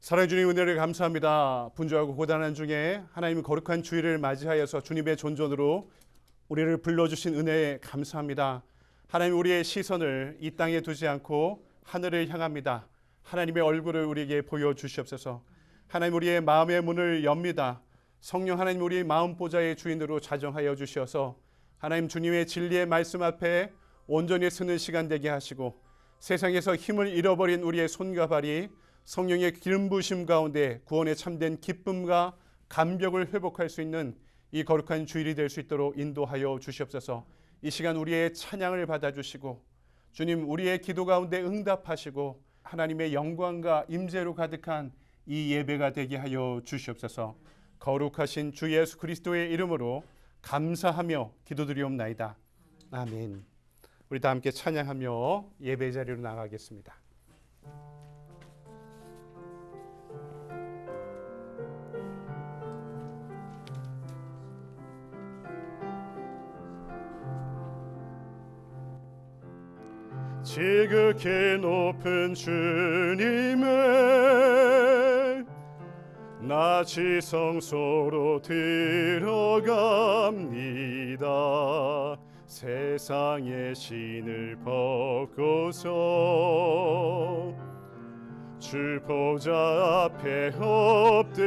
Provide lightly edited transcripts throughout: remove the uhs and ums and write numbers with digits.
사랑해 주님 은혜를 감사합니다. 분주하고 고단한 중에 하나님의 거룩한 주일을 맞이하여서 주님의 존전으로 우리를 불러주신 은혜에 감사합니다. 하나님 우리의 시선을 이 땅에 두지 않고 하늘을 향합니다. 하나님의 얼굴을 우리에게 보여주시옵소서. 하나님 우리의 마음의 문을 엽니다. 성령 하나님 우리 마음 보좌의 주인으로 자정하여 주셔서 하나님 주님의 진리의 말씀 앞에 온전히 서는 시간 되게 하시고 세상에서 힘을 잃어버린 우리의 손과 발이 성령의 기름 부으심 가운데 구원에 참된 기쁨과 감격을 회복할 수 있는 이 거룩한 주일이 될 수 있도록 인도하여 주시옵소서. 이 시간 우리의 찬양을 받아주시고 주님 우리의 기도 가운데 응답하시고 하나님의 영광과 임재로 가득한 이 예배가 되게 하여 주시옵소서. 거룩하신 주 예수 그리스도의 이름으로 감사하며 기도드리옵나이다. 아멘. 우리 다 함께 찬양하며 예배 자리로 나가겠습니다. 지극히 높은 주님의 나 지성소로 들어갑니다. 세상의 신을 벗고서 주 보좌 앞에 엎드리리.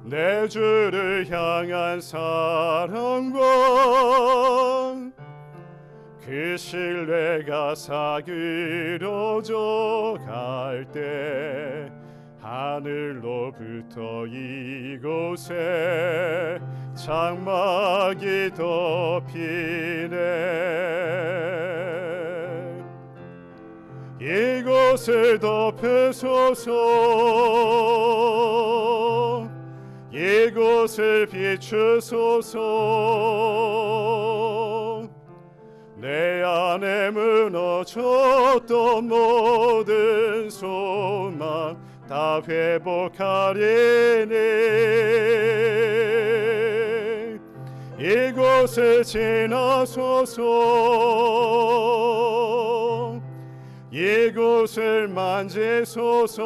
내 주를 향한 사랑과 그 신뢰가 사그러져 갈 때 하늘로부터 이곳에 장막이 덮이네. 이곳을 덮으소서. 이곳을 비추소서. 내 안에 무너졌던 모든 소망 다 회복하리니. 이곳을 지나소서. 이곳을 만지소서.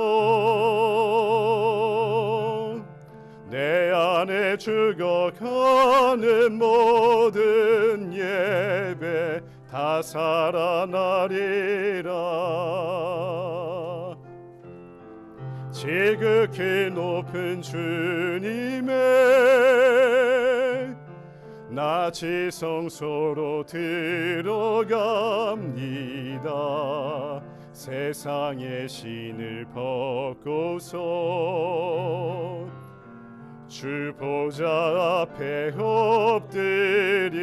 내 안에 죽어가는 모든 예배 다 살아나리라. 지극히 높은 주님의 나 지성소로 들어갑니다. 세상의 신을 벗고서 주 보좌 앞에 엎드리리.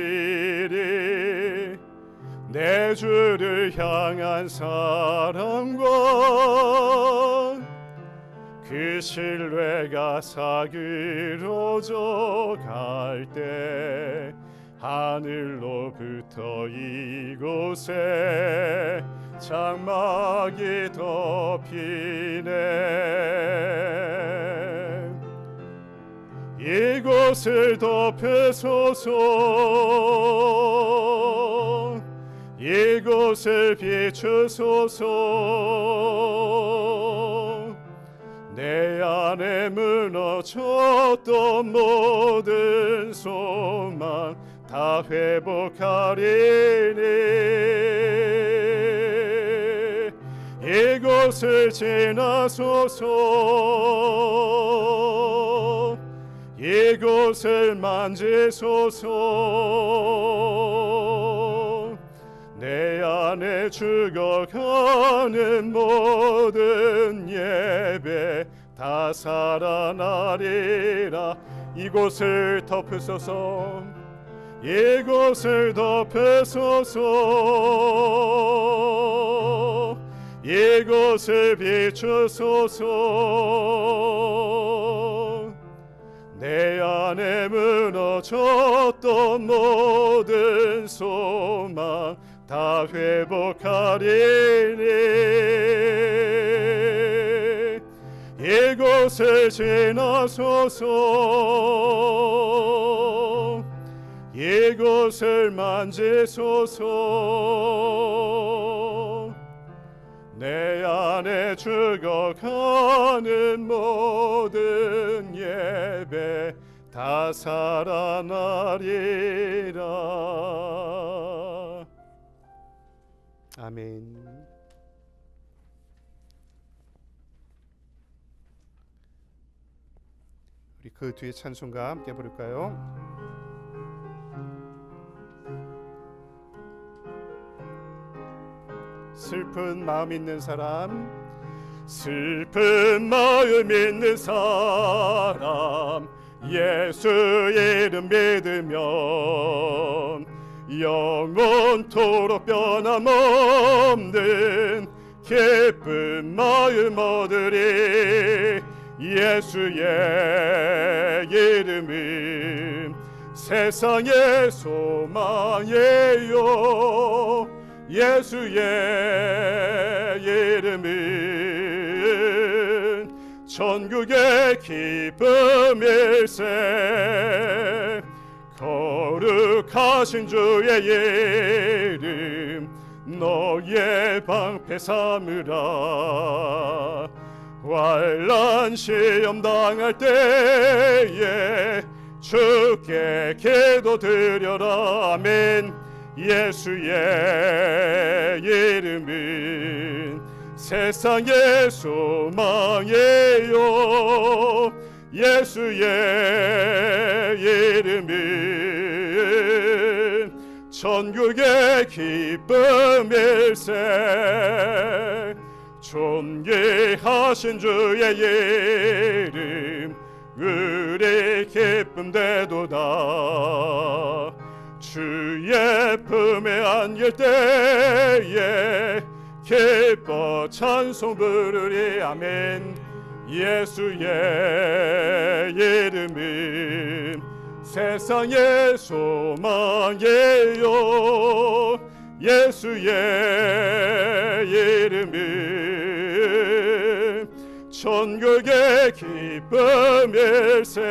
내 주를 향한 사랑과 그 신뢰가 사그러져 갈 때 하늘로부터 이곳에 장막이 덮이네. 이곳을 덮으소서. 이곳을 비추소서. 내 안에 무너졌던 모든 소망 다 회복하리니. 이곳을 지나소서. 이곳을 만지소서. 내 안에 죽어가는 모든 예배 다 살아나리라. 이곳을 덮으소서. 이곳을 덮으소서. 이곳을 비추소서. 내 안에 무너졌던 모든 소망 다 회복하리니. 이곳을 지나소서. 이곳을 만지소서. 내 안에 죽어가는 모든 예배 다 살아나리라. 아멘. 우리 그 뒤에 찬송가 함께 부를까요? 슬픈 마음 있는 사람, 슬픈 마음 있는 사람, 예수 이름 믿으면 영원토록 변함없는 기쁜 마음 얻으리. 예수의 이름은 세상의 소망이요, 예수의 이름은 천국의 기쁨일세. 거룩하신 주의 이름 너의 방패 삼으라. 환난 시험 당할 때에 주께 기도드려라. 아멘. 예수의 이름은 세상의 소망이요, 예수의 이름은 천국의 기쁨일세. 존귀하신 주의 이름 우리 기쁨 되도다. 주의 품에 안길 때에 기뻐 찬송 부르리. 아멘. 예수의 이름은 세상의 소망이요, 예수의 이름은 천국의 기쁨일세.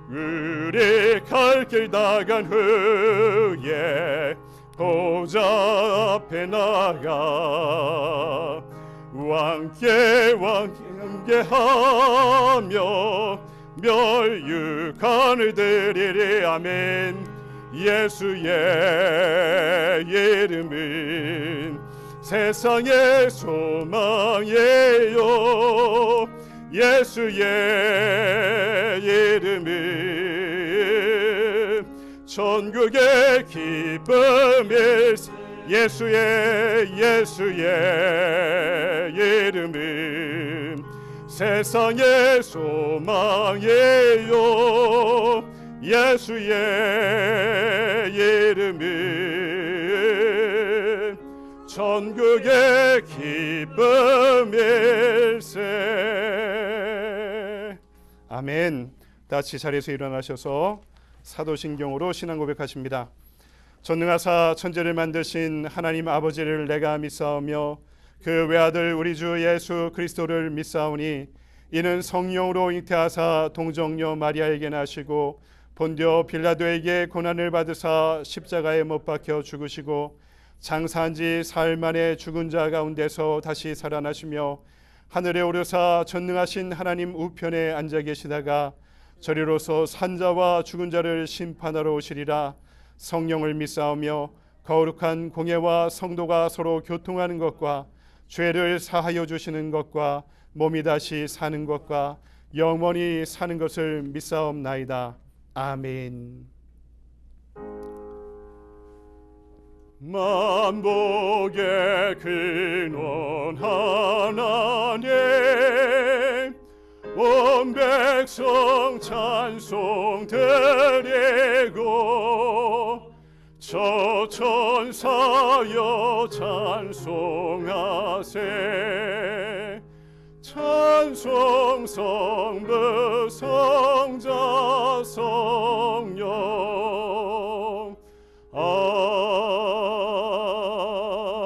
우리 갈 길 다 간 후에 보좌 앞에 나가 왕께하며 멸육관을 드리리. 아멘. 예수의 이름은 세상의 소망이요, 예수의 이름은 천국의 기쁨일세. 예수의 이름은 세상의 소망이요, 예수의 이름은 천국의 기쁨일세. 아멘. 다시 자리에서 일어나셔서 사도신경으로 신앙 고백하십니다. 전능하사 천지를 만드신 하나님 아버지를 내가 믿사오며 그 외아들 우리 주 예수 그리스도를 믿사오니 이는 성령으로 잉태하사 동정녀 마리아에게 나시고 본디오 빌라도에게 고난을 받으사 십자가에 못 박혀 죽으시고 장사한 지 사흘 만에 죽은 자 가운데서 다시 살아나시며 하늘에 오르사 전능하신 하나님 우편에 앉아 계시다가 저리로서 산자와 죽은 자를 심판하러 오시리라. 성령을 믿사오며 거룩한 공예와 성도가 서로 교통하는 것과 죄를 사하여 주시는 것과 몸이 다시 사는 것과 영원히 사는 것을 믿사옵나이다. 아멘. 만복의 근원 하나님 온 백성 찬송 드리고 저 천사여 찬송하세. 찬송 성부 성자 성령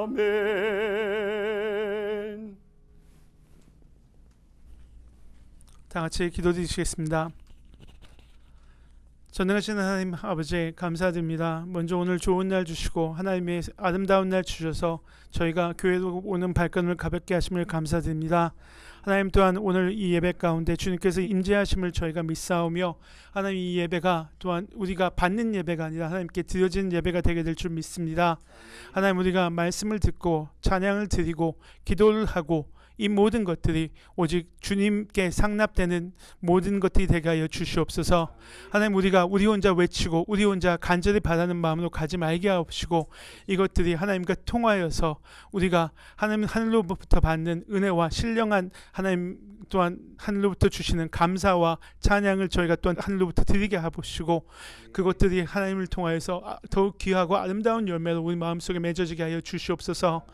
아멘. 다 같이 기도드리시겠습니다. 전능하신 하나님 아버지 감사드립니다. 먼저 오늘 좋은 날 주시고 하나님의 아름다운 날 주셔서 저희가 교회로 오는 발걸음을 가볍게 하심을 감사드립니다. 하나님 또한 오늘 이 예배 가운데 주님께서 임재하심을 저희가 믿사오며 하나님 이 예배가 또한 우리가 받는 예배가 아니라 하나님께 드려지는 예배가 되게 될 줄 믿습니다. 하나님 우리가 말씀을 듣고 찬양을 드리고 기도를 하고 이 모든 것들이 오직 주님께 상납되는 모든 것들이 되게 하여 주시옵소서. 하나님 우리가 우리 혼자 외치고 우리 혼자 간절히 바라는 마음으로 가지 말게 하옵시고 이것들이 하나님과 통하여서 우리가 하나님 하늘로부터 받는 은혜와 신령한 하나님 또한 하늘로부터 주시는 감사와 찬양을 저희가 또한 하늘로부터 드리게 하옵시고 그것들이 하나님을 통하여서 더욱 귀하고 아름다운 열매로 우리 마음속에 맺어지게 하여 주시옵소서.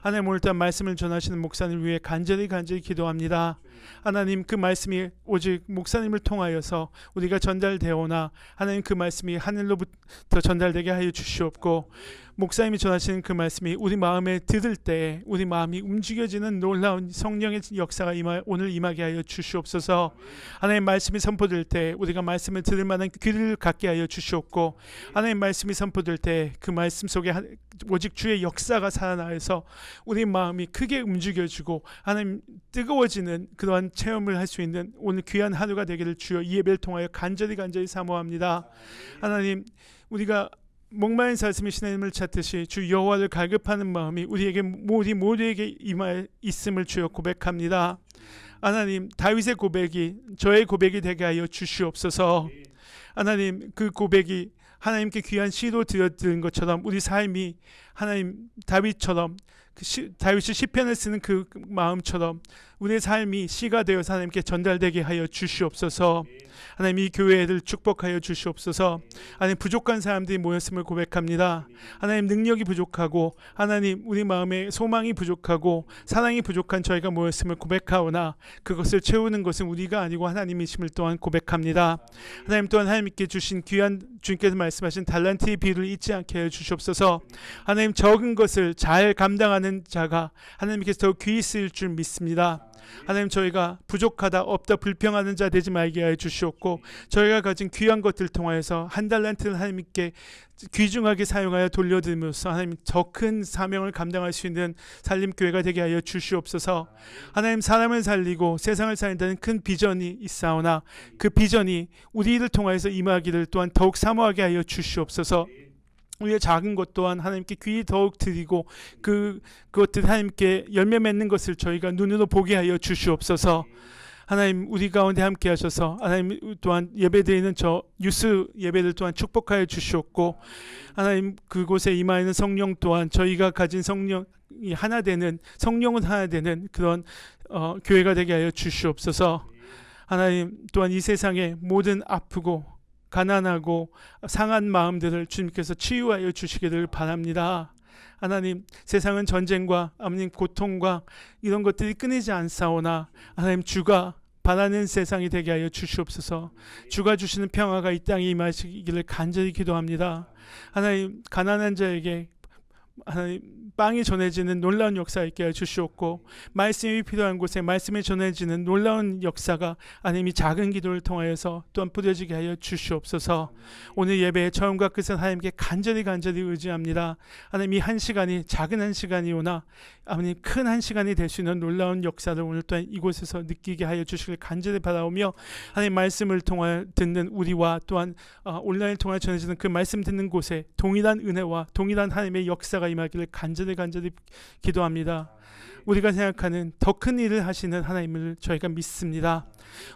하나님 오늘 또한 말씀을 전하시는 목사님을 위해 간절히 기도합니다. 하나님 그 말씀이 오직 목사님을 통하여서 우리가 전달되오나 하나님 그 말씀이 하늘로부터 전달되게 하여 주시옵고 목사님이 전하시는 그 말씀이 우리 마음에 들을 때 우리 마음이 움직여지는 놀라운 성령의 역사가 오늘 임하게 하여 주시옵소서. 하나님 말씀이 선포될 때 우리가 말씀을 들을 만한 귀를 갖게 하여 주시옵고 하나님 말씀이 선포될 때 그 말씀 속에 오직 주의 역사가 살아나서 우리 마음이 크게 움직여지고 하나님 뜨거워지는 그러한 체험을 할 수 있는 오늘 귀한 하루가 되기를 주여 이 예배를 통하여 간절히 사모합니다. 하나님 우리가 목마른 사슴이 시내님을 찾듯이 주 여호와를 갈급하는 마음이 우리 모두에게 임하 있음을 주여 고백합니다. 하나님 다윗의 고백이 저의 고백이 되게 하여 주시옵소서. 하나님 그 고백이 하나님께 귀한 시로 드린 것처럼 우리 삶이 하나님 다윗처럼 다윗이 시편을 쓰는 그 마음처럼 우리의 삶이 시가 되어서 하나님께 전달되게 하여 주시옵소서. 하나님 이 교회를 축복하여 주시옵소서. 하나님 부족한 사람들이 모였음을 고백합니다. 하나님 능력이 부족하고 하나님 우리 마음에 소망이 부족하고 사랑이 부족한 저희가 모였음을 고백하오나 그것을 채우는 것은 우리가 아니고 하나님이심을 또한 고백합니다. 하나님 또한 하나님께 주신 귀한 주님께서 말씀하신 달란트의 비유를 잊지 않게 해 주시옵소서. 하나님 적은 것을 잘 감당하는 자가 하나님께서 더 귀히 쓰일 줄 믿습니다. 하나님 저희가 부족하다 없다 불평하는 자 되지 말게 하여 주시옵고 저희가 가진 귀한 것들 통하여서 한 달란트를 하나님께 귀중하게 사용하여 돌려드리면서 하나님 더 큰 사명을 감당할 수 있는 살림교회가 되게 하여 주시옵소서. 하나님 사람을 살리고 세상을 살린다는 큰 비전이 있사오나 그 비전이 우리를 통하여서 임하기를 또한 더욱 사모하게 하여 주시옵소서. 우리의 작은 것 또한 하나님께 귀히 더욱 드리고 그것들 하나님께 열매 맺는 것을 저희가 눈으로 보게 하여 주시옵소서. 하나님 우리 가운데 함께 하셔서 하나님 또한 예배드리는 저 유스 예배를 또한 축복하여 주시옵고 하나님 그곳에 임하 있는 성령 또한 저희가 가진 성령이 하나 되는 성령은 하나 되는 그런 교회가 되게 하여 주시옵소서. 하나님 또한 이 세상의 모든 아프고 가난하고 상한 마음들을 주님께서 치유하여 주시기를 바랍니다. 하나님 세상은 전쟁과 아버님 고통과 이런 것들이 끊이지 않사오나 하나님 주가 바라는 세상이 되게 하여 주시옵소서. 주가 주시는 평화가 이 땅에 임하시기를 간절히 기도합니다. 하나님 가난한 자에게 하나님 빵이 전해지는 놀라운 역사 있게 해주시옵고 말씀이 필요한 곳에 말씀이 전해지는 놀라운 역사가 하나님이 작은 기도를 통하여서 또한 뿌려지게 하여 주시옵소서. 오늘 예배의 처음과 끝은 하나님께 간절히 의지합니다. 하나님 이 한 시간이 작은 한 시간이 오나 하나님 큰 한 시간이 될 수 있는 놀라운 역사를 오늘 또한 이곳에서 느끼게 하여 주시길 간절히 바라오며 하나님 말씀을 통하여 듣는 우리와 또한 온라인을 통하여 전해지는 그 말씀 듣는 곳에 동일한 은혜와 동일한 하나님의 역사가 임하기를 간절히 기도합니다. 우리가 생각하는 더 큰 일을 하시는 하나님을 저희가 믿습니다.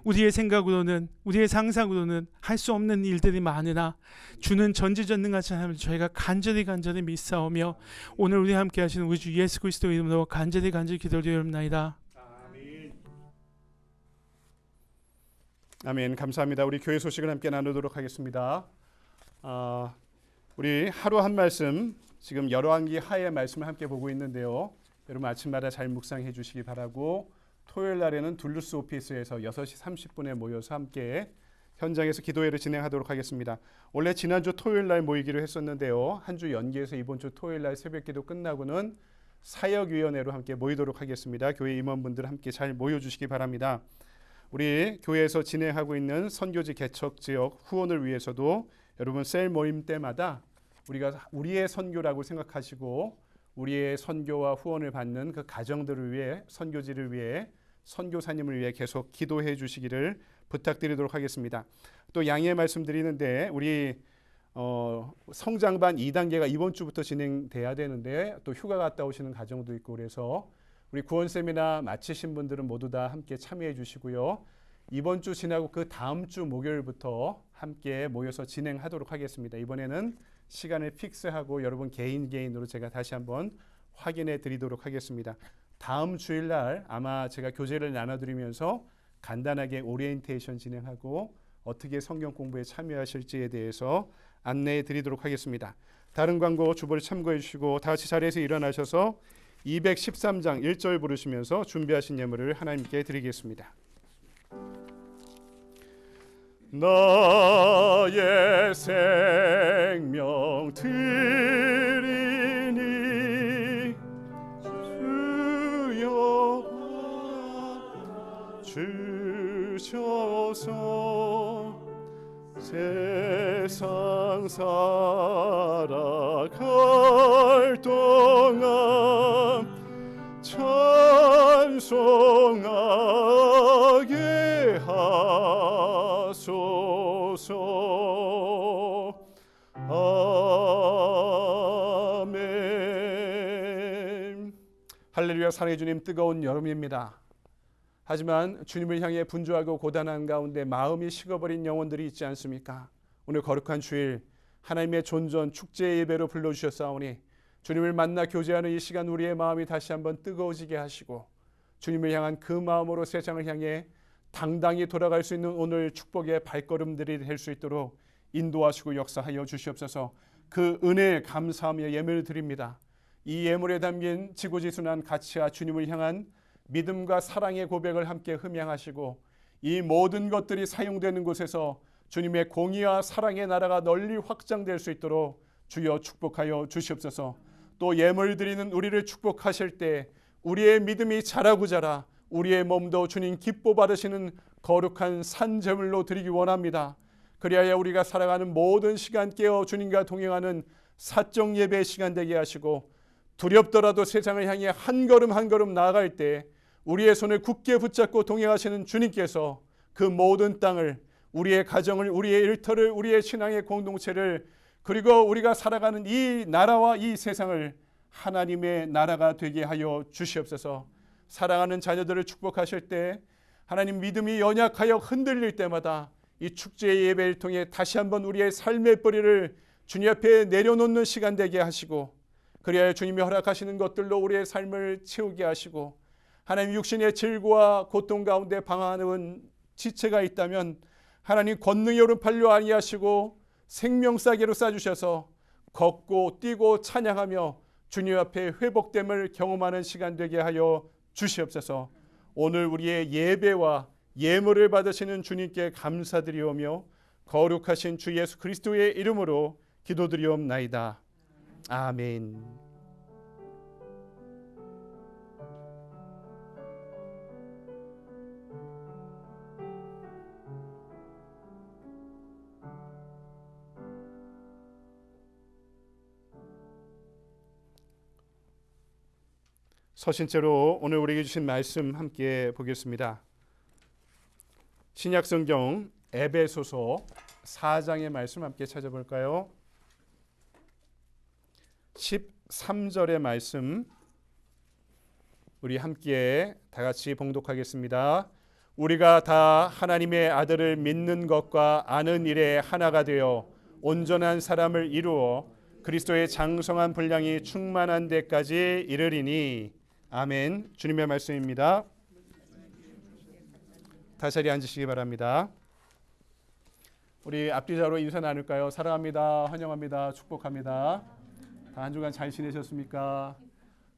우리의 생각으로는 우리의 상상으로는 할 수 없는 일들이 많으나 주는 전지전능하신 하나님을 저희가 간절히 믿사오며 오늘 우리 함께 하시는 우리 주 예수 그리스도 이름으로 간절히 기도드리옵나이다. 아멘. 감사합니다. 우리 교회 소식을 함께 나누도록 하겠습니다. 우리 하루 한 말씀 지금 열왕기 하의 말씀을 함께 보고 있는데요. 여러분 아침마다 잘 묵상해 주시기 바라고 토요일 날에는 둘루스 오피스에서 6시 30분에 모여서 함께 현장에서 기도회를 진행하도록 하겠습니다. 원래 지난주 토요일 날 모이기로 했었는데요. 한 주 연기해서 이번 주 토요일 날 새벽 기도 끝나고는 사역위원회로 함께 모이도록 하겠습니다. 교회 임원분들 함께 잘 모여주시기 바랍니다. 우리 교회에서 진행하고 있는 선교지 개척 지역 후원을 위해서도 여러분 셀 모임 때마다 우리가 우리의 선교라고 생각하시고 우리의 선교와 후원을 받는 그 가정들을 위해 선교지를 위해 선교사님을 위해 계속 기도해 주시기를 부탁드리도록 하겠습니다. 또 양해 말씀드리는데 우리 성장반 2단계가 이번 주부터 진행돼야 되는데 또 휴가 갔다 오시는 가정도 있고 그래서 우리 구원 세미나 마치신 분들은 모두 다 함께 참여해 주시고요. 이번 주 지나고 그 다음 주 목요일부터 함께 모여서 진행하도록 하겠습니다. 이번에는 시간을 픽스하고 여러분 개인으로 제가 다시 한번 확인해 드리도록 하겠습니다. 다음 주일날 아마 제가 교재를 나눠드리면서 간단하게 오리엔테이션 진행하고 어떻게 성경 공부에 참여하실지에 대해서 안내해 드리도록 하겠습니다. 다른 광고 주보를 참고해 주시고 다 같이 자리에서 일어나셔서 213장 1절 부르시면서 준비하신 예물을 하나님께 드리겠습니다. 나의 생명 드리니 주여 주셔서 세상 살아갈 동안 찬송하게 하소서. 아멘. 할렐루야. 사랑해 주님, 뜨거운 여름입니다. 하지만 주님을 향해 분주하고 고단한 가운데 마음이 식어버린 영혼들이 있지 않습니까? 오늘 거룩한 주일 하나님의 존전 축제 예배로 불러주셨사오니 주님을 만나 교제하는 이 시간 우리의 마음이 다시 한번 뜨거워지게 하시고 주님을 향한 그 마음으로 세상을 향해 당당히 돌아갈 수 있는 오늘 축복의 발걸음들이 될 수 있도록 인도하시고 역사하여 주시옵소서. 그 은혜에 감사하며 예물을 드립니다. 이 예물에 담긴 지고지순한 가치와 주님을 향한 믿음과 사랑의 고백을 함께 흠양하시고 이 모든 것들이 사용되는 곳에서 주님의 공의와 사랑의 나라가 널리 확장될 수 있도록 주여 축복하여 주시옵소서. 또 예물 드리는 우리를 축복하실 때 우리의 믿음이 자라고 자라 우리의 몸도 주님 기뻐 받으시는 거룩한 산제물로 드리기 원합니다. 그리하여 우리가 살아가는 모든 시간 깨어 주님과 동행하는 사적 예배의 시간 되게 하시고 두렵더라도 세상을 향해 한 걸음 한 걸음 나아갈 때 우리의 손을 굳게 붙잡고 동행하시는 주님께서 그 모든 땅을 우리의 가정을 우리의 일터를 우리의 신앙의 공동체를 그리고 우리가 살아가는 이 나라와 이 세상을 하나님의 나라가 되게 하여 주시옵소서. 사랑하는 자녀들을 축복하실 때 하나님 믿음이 연약하여 흔들릴 때마다 이 축제 예배를 통해 다시 한번 우리의 삶의 뿌리를 주님 앞에 내려놓는 시간 되게 하시고 그리하여 주님이 허락하시는 것들로 우리의 삶을 채우게 하시고 하나님 육신의 질고와 고통 가운데 방황하는 지체가 있다면 하나님 권능의 오른팔로 안위하시고 생명싸개로 싸주셔서 걷고 뛰고 찬양하며 주님 앞에 회복됨을 경험하는 시간 되게 하여 주시옵소서. 오늘 우리의 예배와 예물을 받으시는 주님께 감사드리오며 거룩하신 주 예수 그리스도의 이름으로 기도드리옵나이다. 아멘. 서신체로 오늘 우리에게 주신 말씀 함께 보겠습니다. 신약성경 에베소서 4장의 말씀 함께 찾아볼까요? 13절의 말씀 우리 함께 다 같이 봉독하겠습니다. 우리가 다 하나님의 아들을 믿는 것과 아는 일에 하나가 되어 온전한 사람을 이루어 그리스도의 장성한 분량이 충만한 데까지 이르리니 아멘. 주님의 말씀입니다. 다시 자리에 앉으시기 바랍니다. 우리 앞뒤자로 인사 나눌까요? 사랑합니다. 환영합니다. 축복합니다. 다 한 주간 잘 지내셨습니까?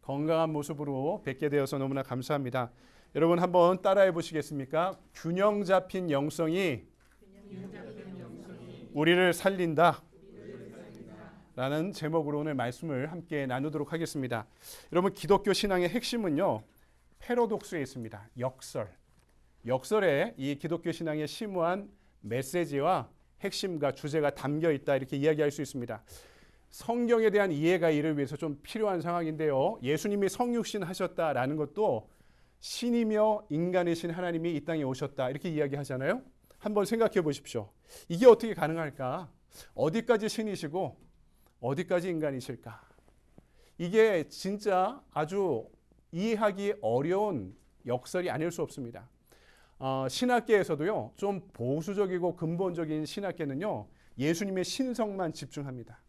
건강한 모습으로 뵙게 되어서 너무나 감사합니다. 여러분 한번 따라해 보시겠습니까? 균형 잡힌 영성이 우리를 살린다 라는 제목으로 오늘 말씀을 함께 나누도록 하겠습니다. 여러분 기독교 신앙의 핵심은요 패러독스에 있습니다. 역설. 역설에 이 기독교 신앙의 심오한 메시지와 핵심과 주제가 담겨 있다 이렇게 이야기할 수 있습니다. 성경에 대한 이해가 이를 위해서 좀 필요한 상황인데요. 예수님이 성육신 하셨다라는 것도 신이며 인간이신 하나님이 이 땅에 오셨다 이렇게 이야기하잖아요. 한번 생각해 보십시오. 이게 어떻게 가능할까? 어디까지 신이시고 어디까지 인간이실까? 이게 진짜 아주 이해하기 어려운 역설이 아닐 수 없습니다. 신학계에서도요, 좀 보수적이고 근본적인 신학계는요, 예수님의 신성만 집중합니다.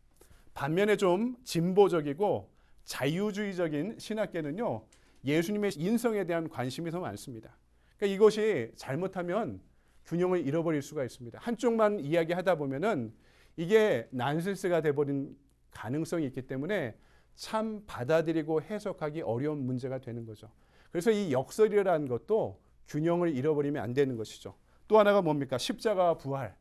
반면에 좀 진보적이고 자유주의적인 신학계는요, 예수님의 인성에 대한 관심이 더 많습니다. 그러니까 이것이 잘못하면 균형을 잃어버릴 수가 있습니다. 한쪽만 이야기하다 보면은 이게 난센스가 돼버린 가능성이 있기 때문에 참 받아들이고 해석하기 어려운 문제가 되는 거죠. 그래서 이 역설이라는 것도 균형을 잃어버리면 안 되는 것이죠. 또 하나가 뭡니까? 십자가와 부활.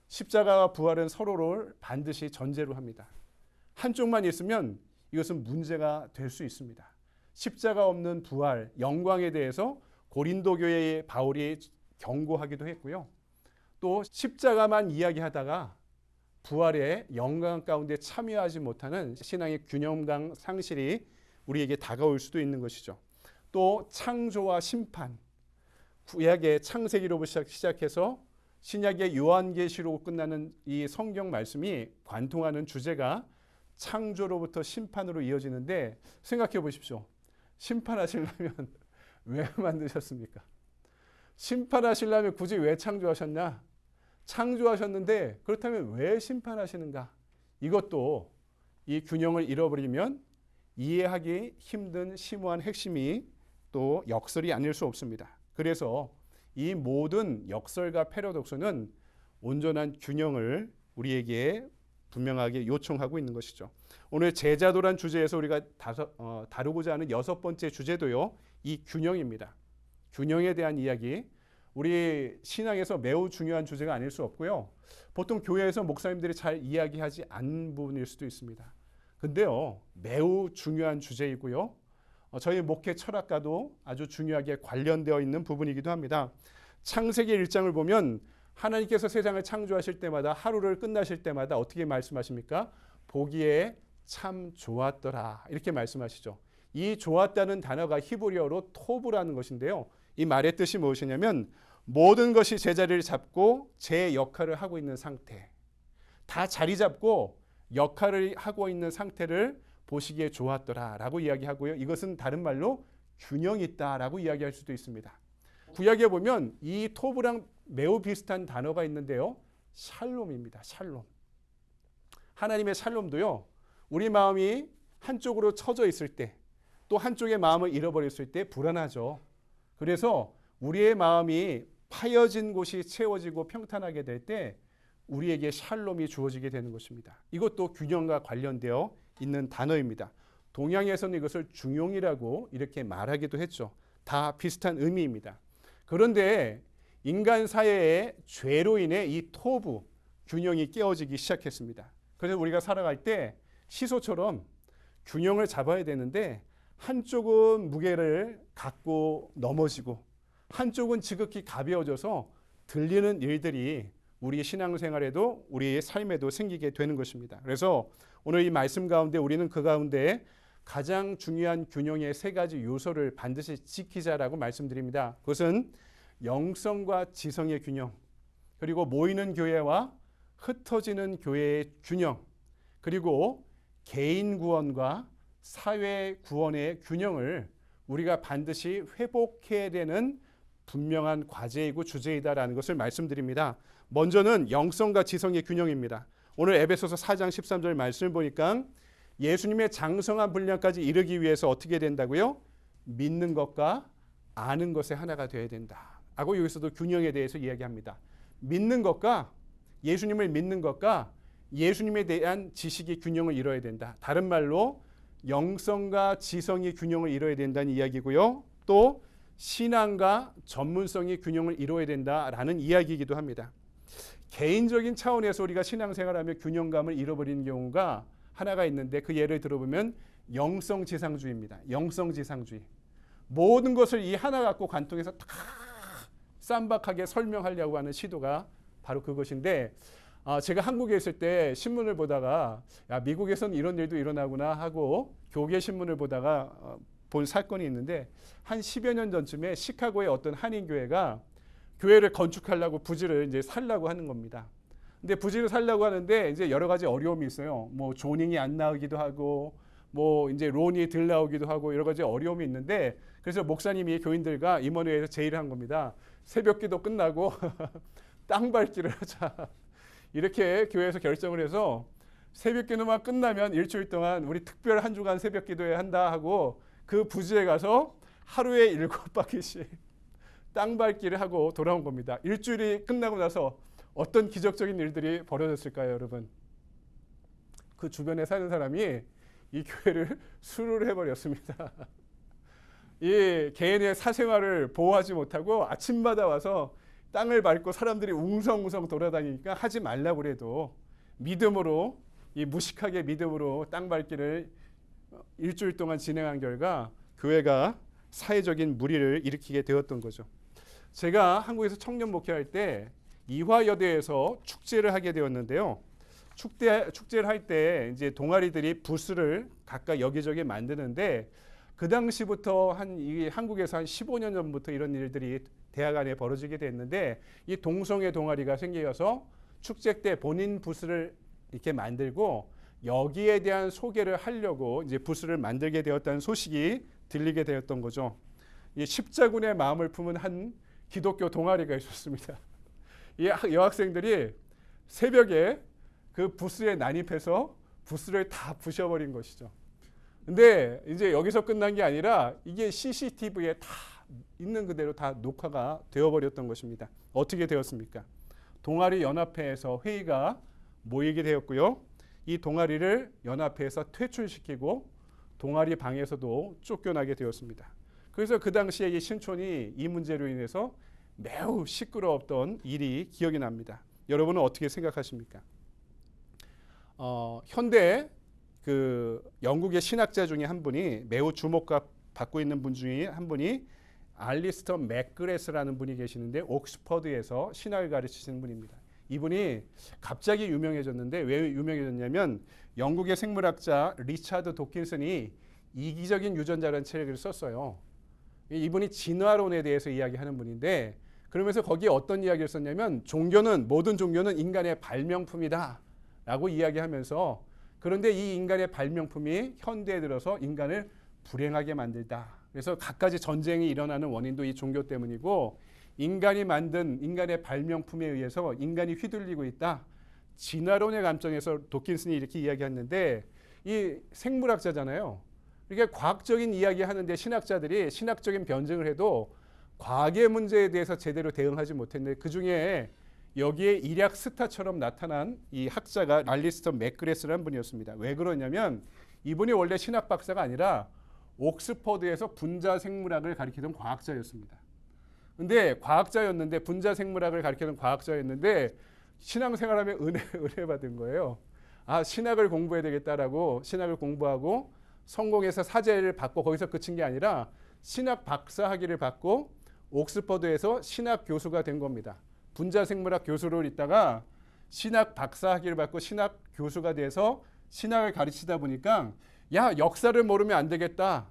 십자가와 부활은 서로를 반드시 전제로 합니다. 한쪽만 있으면 이것은 문제가 될 수 있습니다. 십자가 없는 부활, 영광에 대해서 고린도 교회의 바울이 경고하기도 했고요. 또 십자가만 이야기하다가 부활의 영광 가운데 참여하지 못하는 신앙의 균형감 상실이 우리에게 다가올 수도 있는 것이죠. 또 창조와 심판, 구약의 창세기로부터 시작해서 신약의 요한계시로 끝나는 이 성경 말씀이 관통하는 주제가 창조로부터 심판으로 이어지는데 생각해 보십시오. 심판하시려면 왜 만드셨습니까? 심판하시려면 굳이 왜 창조하셨냐? 창조하셨는데 그렇다면 왜 심판하시는가? 이것도 이 균형을 잃어버리면 이해하기 힘든 심오한 핵심이 또 역설이 아닐 수 없습니다. 그래서 이 모든 역설과 패러독스는 온전한 균형을 우리에게 분명하게 요청하고 있는 것이죠. 오늘 제자도란 주제에서 우리가 다루고자 하는 6번째 주제도요, 이 균형입니다. 균형에 대한 이야기, 우리 신앙에서 매우 중요한 주제가 아닐 수 없고요. 보통 교회에서 목사님들이 잘 이야기하지 않는 부분일 수도 있습니다. 근데요, 매우 중요한 주제이고요. 저희 목회 철학과도 아주 중요하게 관련되어 있는 부분이기도 합니다. 창세기 1장을 보면 하나님께서 세상을 창조하실 때마다 하루를 끝나실 때마다 어떻게 말씀하십니까? 보기에 참 좋았더라 이렇게 말씀하시죠. 이 좋았다는 단어가 히브리어로 토브라는 것인데요. 이 말의 뜻이 무엇이냐면 모든 것이 제자리를 잡고 제 역할을 하고 있는 상태, 다 자리 잡고 역할을 하고 있는 상태를 보시기에 좋았더라라고 이야기하고요. 이것은 다른 말로 균형이 있다라고 이야기할 수도 있습니다. 구약에 보면 이 토브랑 매우 비슷한 단어가 있는데요. 샬롬입니다. 샬롬. 하나님의 샬롬도요. 우리 마음이 한쪽으로 처져 있을 때, 또 한쪽의 마음을 잃어버렸을 때 불안하죠. 그래서 우리의 마음이 파여진 곳이 채워지고 평탄하게 될 때 우리에게 샬롬이 주어지게 되는 것입니다. 이것도 균형과 관련되어 있는 단어입니다. 동양에서는 이것을 중용이라고 이렇게 말하기도 했죠. 다 비슷한 의미입니다. 그런데 인간 사회의 죄로 인해 이 토부, 균형이 깨어지기 시작했습니다. 그래서 우리가 살아갈 때 시소처럼 균형을 잡아야 되는데 한쪽은 무게를 갖고 넘어지고 한쪽은 지극히 가벼워져서 들리는 일들이 우리 신앙생활에도 우리의 삶에도 생기게 되는 것입니다. 그래서 오늘 이 말씀 가운데 우리는 그 가운데 가장 중요한 균형의 3가지 요소를 반드시 지키자라고 말씀드립니다. 그것은 영성과 지성의 균형, 그리고 모이는 교회와 흩어지는 교회의 균형, 그리고 개인 구원과 사회 구원의 균형을 우리가 반드시 회복해야 되는 분명한 과제이고 주제이다라는 것을 말씀드립니다. 먼저는 영성과 지성의 균형입니다. 오늘 에베소서 4장 13절 말씀을 보니까 예수님의 장성한 분량까지 이르기 위해서 어떻게 된다고요? 믿는 것과 아는 것의 하나가 되어야 된다. 하고 여기서도 균형에 대해서 이야기합니다. 믿는 것과 예수님을 믿는 것과 예수님에 대한 지식이 균형을 이뤄야 된다. 다른 말로 영성과 지성이 균형을 이뤄야 된다는 이야기고요. 또 신앙과 전문성이 균형을 이뤄야 된다라는 이야기이기도 합니다. 개인적인 차원에서 우리가 신앙생활하며 균형감을 잃어버리는 경우가 하나가 있는데 그 예를 들어보면 영성지상주의입니다. 영성지상주의. 모든 것을 이 하나 갖고 관통해서 다 쌈박하게 설명하려고 하는 시도가 바로 그것인데, 제가 한국에 있을 때 신문을 보다가 야, 미국에서는 이런 일도 일어나구나 하고 교계 신문을 보다가 본 사건이 있는데, 한 10여 년 전쯤에 시카고의 어떤 한인교회가 교회를 건축하려고 부지를 이제 살려고 하는 겁니다. 근데 부지를 살려고 하는데 이제 여러 가지 어려움이 있어요. 뭐 조닝이 안 나오기도 하고, 뭐 이제 론이 덜 나오기도 하고 여러 가지 어려움이 있는데, 그래서 목사님이 교인들과 임원회에서 제의를 한 겁니다. 새벽기도 끝나고 땅 밟기를 하자. 이렇게 교회에서 결정을 해서 새벽기도만 끝나면 일주일 동안 우리 특별 한 주간 새벽기도회 한다 하고 그 부지에 가서 하루에 7바퀴씩 땅 밟기를 하고 돌아온 겁니다. 일주일이 끝나고 나서 어떤 기적적인 일들이 벌어졌을까요, 여러분? 그 주변에 사는 사람이 이 교회를 수를 해버렸습니다. 이 개인의 사생활을 보호하지 못하고 아침마다 와서 땅을 밟고 사람들이 웅성웅성 돌아다니니까 하지 말라고 그래도 믿음으로, 이 무식하게 믿음으로 땅 밟기를 일주일 동안 진행한 결과 교회가 사회적인 물의를 일으키게 되었던 거죠. 제가 한국에서 청년 목회할 때 이화여대에서 축제를 하게 되었는데요. 축제를 할 때 이제 동아리들이 부스를 각각 여기저기 만드는데, 그 당시부터 이 한국에서 한 15년 전부터 이런 일들이 대학 안에 벌어지게 됐는데, 이 동성애 동아리가 생겨서 축제 때 본인 부스를 이렇게 만들고 여기에 대한 소개를 하려고 이제 부스를 만들게 되었다는 소식이 들리게 되었던 거죠. 이 십자군의 마음을 품은 한 기독교 동아리가 있었습니다. 이 여학생들이 새벽에 그 부스에 난입해서 부스를 다 부셔버린 것이죠. 근데 이제 여기서 끝난 게 아니라 이게 CCTV에 다 있는 그대로 다 녹화가 되어버렸던 것입니다. 어떻게 되었습니까? 동아리 연합회에서 회의가 모이게 되었고요. 이 동아리를 연합회에서 퇴출시키고 동아리 방에서도 쫓겨나게 되었습니다. 그래서 그 당시에 이 신촌이 이 문제로 인해서 매우 시끄러웠던 일이 기억이 납니다. 여러분은 어떻게 생각하십니까? 현대 그 영국의 신학자 중에 한 분이 매우 주목받고 있는 분 중에 한 분이 알리스터 맥그레스라는 분이 계시는데, 옥스퍼드에서 신학을 가르치시는 분입니다. 이분이 갑자기 유명해졌는데 왜 유명해졌냐면, 영국의 생물학자 리차드 도킨슨이 이기적인 유전자라는 책을 썼어요. 이분이 진화론에 대해서 이야기하는 분인데, 그러면서 거기에 어떤 이야기를 썼냐면, 모든 종교는 인간의 발명품이다 라고 이야기하면서, 그런데 이 인간의 발명품이 현대에 들어서 인간을 불행하게 만들다. 그래서 갖가지 전쟁이 일어나는 원인도 이 종교 때문이고, 인간이 만든 인간의 발명품에 의해서 인간이 휘둘리고 있다. 진화론의 관점에서 도킨슨이 이렇게 이야기했는데, 이 생물학자잖아요. 이게 과학적인 이야기 하는데 신학자들이 신학적인 변증을 해도 과학의 문제에 대해서 제대로 대응하지 못했는데, 그 중에 여기에 일약 스타처럼 나타난 이 학자가 알리스터 맥그레스라는 분이었습니다. 왜 그러냐면, 이분이 원래 신학 박사가 아니라 옥스퍼드에서 분자생물학을 가리키던 과학자였습니다. 근데 과학자였는데, 분자생물학을 가리키던 과학자였는데 신앙생활하면 은혜 받은 거예요. 신학을 공부해야 되겠다라고 신학을 공부하고 성공해서 사제를 받고 거기서 그친 게 아니라 신학 박사 학위를 받고 옥스퍼드에서 신학 교수가 된 겁니다. 분자생물학 교수를 있다가 신학 박사 학위를 받고 신학 교수가 돼서 신학을 가르치다 보니까, 야, 역사를 모르면 안 되겠다.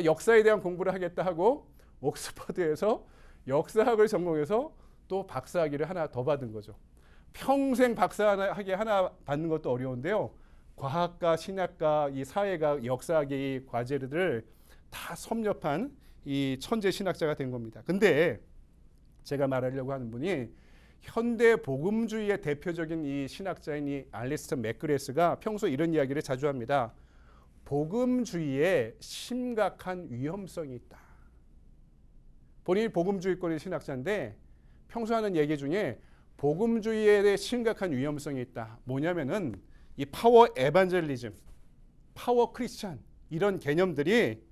역사에 대한 공부를 하겠다 하고 옥스퍼드에서 역사학을 전공해서 또 박사 학위를 하나 더 받은 거죠. 평생 박사 학위 하나 받는 것도 어려운데요. 과학과 신학과 이 사회가 역사학의 과제들을 다 섭렵한 이 천재 신학자가 된 겁니다. 근데 제가 말하려고 하는 분이 현대 복음주의의 대표적인 이 신학자인 이 알리스터 맥그레스가 평소 이런 이야기를 자주 합니다. 복음주의에 심각한 위험성이 있다. 본인이 복음주의권의 신학자인데 평소 하는 얘기 중에 복음주의에 대해 심각한 위험성이 있다. 뭐냐면은 이 파워 에반젤리즘, 파워 크리스찬 이런 개념들이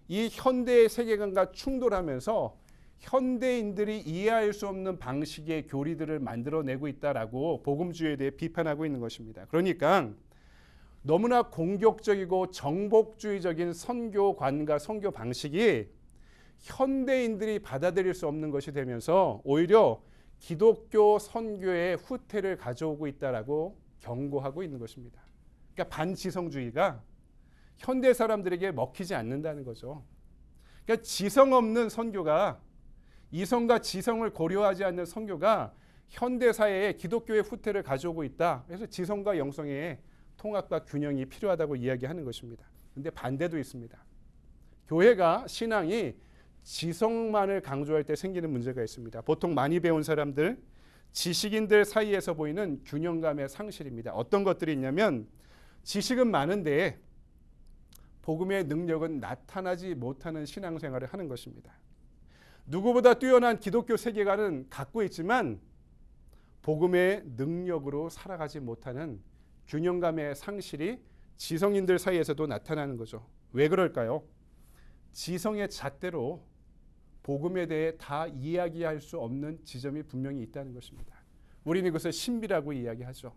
이 현대의 세계관과 충돌하면서 현대인들이 이해할 수 없는 방식의 교리들을 만들어내고 있다라고 복음주의에 대해 비판하고 있는 것입니다. 그러니까 너무나 공격적이고 정복주의적인 선교관과 선교 방식이 현대인들이 받아들일 수 없는 것이 되면서 오히려 기독교 선교의 후퇴를 가져오고 있다라고 경고하고 있는 것입니다. 그러니까 반지성주의가 현대 사람들에게 먹히지 않는다는 거죠. 그러니까 지성 없는 선교가, 이성과 지성을 고려하지 않는 선교가 현대 사회에 기독교의 후퇴를 가져오고 있다. 그래서 지성과 영성의 통합과 균형이 필요하다고 이야기하는 것입니다. 근데 반대도 있습니다. 교회가, 신앙이 지성만을 강조할 때 생기는 문제가 있습니다. 보통 많이 배운 사람들, 지식인들 사이에서 보이는 균형감의 상실입니다. 어떤 것들이 있냐면 지식은 많은데 복음의 능력은 나타나지 못하는 신앙생활을 하는 것입니다. 누구보다 뛰어난 기독교 세계관은 갖고 있지만 복음의 능력으로 살아가지 못하는 균형감의 상실이 지성인들 사이에서도 나타나는 거죠. 왜 그럴까요? 지성의 잣대로 복음에 대해 다 이야기할 수 없는 지점이 분명히 있다는 것입니다. 우리는 이것을 신비라고 이야기하죠.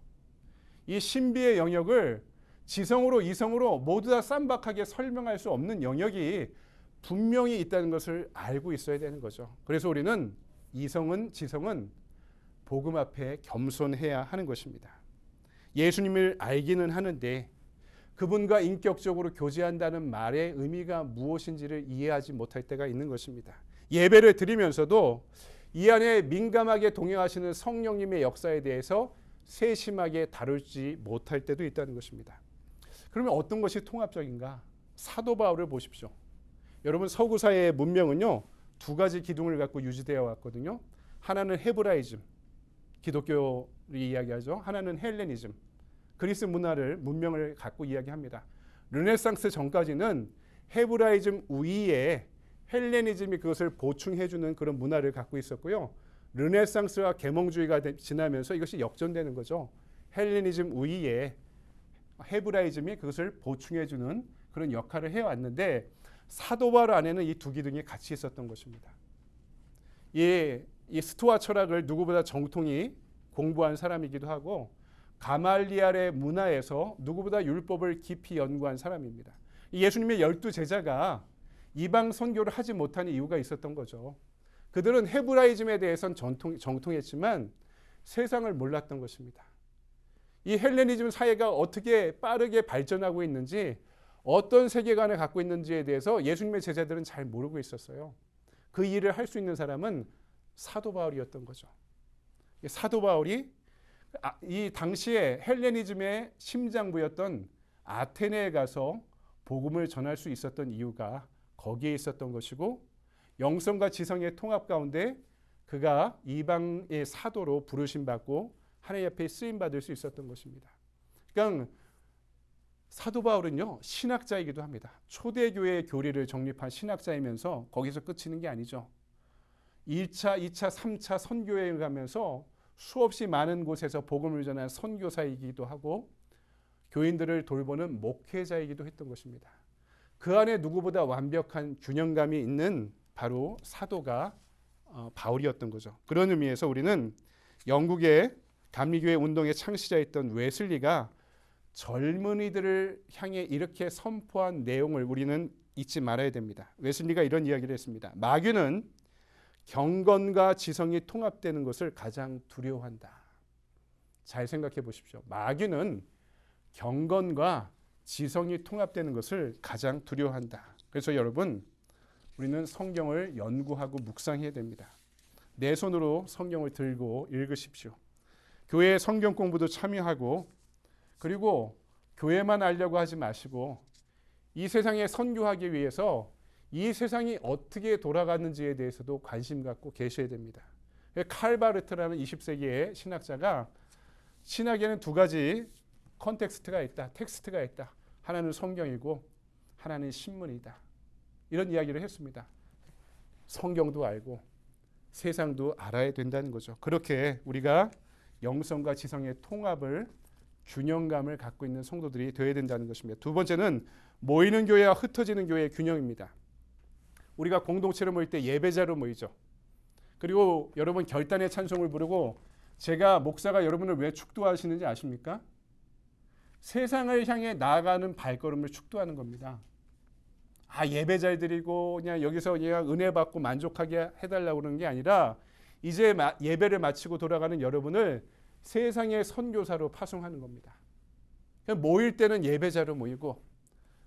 이 신비의 영역을 지성으로 이성으로 모두 다 쌈박하게 설명할 수 없는 영역이 분명히 있다는 것을 알고 있어야 되는 거죠. 그래서 우리는 이성은, 지성은 복음 앞에 겸손해야 하는 것입니다. 예수님을 알기는 하는데 그분과 인격적으로 교제한다는 말의 의미가 무엇인지를 이해하지 못할 때가 있는 것입니다. 예배를 드리면서도 이 안에 민감하게 동행하시는 성령님의 역사에 대해서 세심하게 다루지 못할 때도 있다는 것입니다. 그러면 어떤 것이 통합적인가? 사도 바울을 보십시오. 여러분, 서구사회의 문명은요, 두 가지 기둥을 갖고 유지되어 왔거든요. 하나는 헤브라이즘, 기독교를 이야기하죠. 하나는 헬레니즘, 그리스 문명을 갖고 이야기합니다. 르네상스 전까지는 헤브라이즘 위에 헬레니즘이 그것을 보충해주는 그런 문화를 갖고 있었고요. 르네상스와 계몽주의가 지나면서 이것이 역전되는 거죠. 헬레니즘 위에 헤브라이즘이 그것을 보충해주는 그런 역할을 해왔는데 사도 바울 안에는 이 두 기둥이 같이 있었던 것입니다. 이 스토아 철학을 누구보다 정통히 공부한 사람이기도 하고 가말리알의 문화에서 누구보다 율법을 깊이 연구한 사람입니다. 예수님의 12제자가 이방 선교를 하지 못하는 이유가 있었던 거죠. 그들은 헤브라이즘에 대해서는 정통했지만 세상을 몰랐던 것입니다. 이 헬레니즘 사회가 어떻게 빠르게 발전하고 있는지, 어떤 세계관을 갖고 있는지에 대해서 예수님의 제자들은 잘 모르고 있었어요. 그 일을 할 수 있는 사람은 사도 바울이었던 거죠. 사도 바울이 이 당시에 헬레니즘의 심장부였던 아테네에 가서 복음을 전할 수 있었던 이유가 거기에 있었던 것이고, 영성과 지성의 통합 가운데 그가 이방의 사도로 부르심 받고 하나님 앞에 쓰임 받을 수 있었던 것입니다. 그러니까 사도 바울은요, 신학자이기도 합니다. 초대교회의 교리를 정립한 신학자이면서 거기서 끝이는 게 아니죠. 1차, 2차, 3차 선교여행을 가면서 수없이 많은 곳에서 복음을 전한 선교사이기도 하고 교인들을 돌보는 목회자이기도 했던 것입니다. 그 안에 누구보다 완벽한 균형감이 있는 바로 사도가 바울이었던 거죠. 그런 의미에서 우리는 영국의 감리교회 운동의 창시자였던 웨슬리가 젊은이들을 향해 이렇게 선포한 내용을 우리는 잊지 말아야 됩니다. 웨슬리가 이런 이야기를 했습니다. 마귀는 경건과 지성이 통합되는 것을 가장 두려워한다. 잘 생각해 보십시오. 마귀는 경건과 지성이 통합되는 것을 가장 두려워한다. 그래서 여러분, 우리는 성경을 연구하고 묵상해야 됩니다. 내 손으로 성경을 들고 읽으십시오. 교회 성경 공부도 참여하고, 그리고 교회만 알려고 하지 마시고 이 세상에 선교하기 위해서 이 세상이 어떻게 돌아가는지에 대해서도 관심 갖고 계셔야 됩니다. 칼바르트라는 20세기의 신학자가 신학에는 두 가지 컨텍스트가 있다, 텍스트가 있다. 하나는 성경이고 하나는 신문이다. 이런 이야기를 했습니다. 성경도 알고 세상도 알아야 된다는 거죠. 그렇게 우리가 영성과 지성의 통합을, 균형감을 갖고 있는 성도들이 되어야 된다는 것입니다. 두 번째는 모이는 교회와 흩어지는 교회의 균형입니다. 우리가 공동체로 모일 때 예배자로 모이죠. 그리고 여러분 결단의 찬송을 부르고, 제가 목사가 여러분을 왜 축도하시는지 아십니까? 세상을 향해 나아가는 발걸음을 축도하는 겁니다. 다 예배 잘 드리고 그냥 여기서 그냥 은혜 받고 만족하게 해달라고 그러는 게 아니라 이제 예배를 마치고 돌아가는 여러분을 세상의 선교사로 파송하는 겁니다. 그냥 모일 때는 예배자로 모이고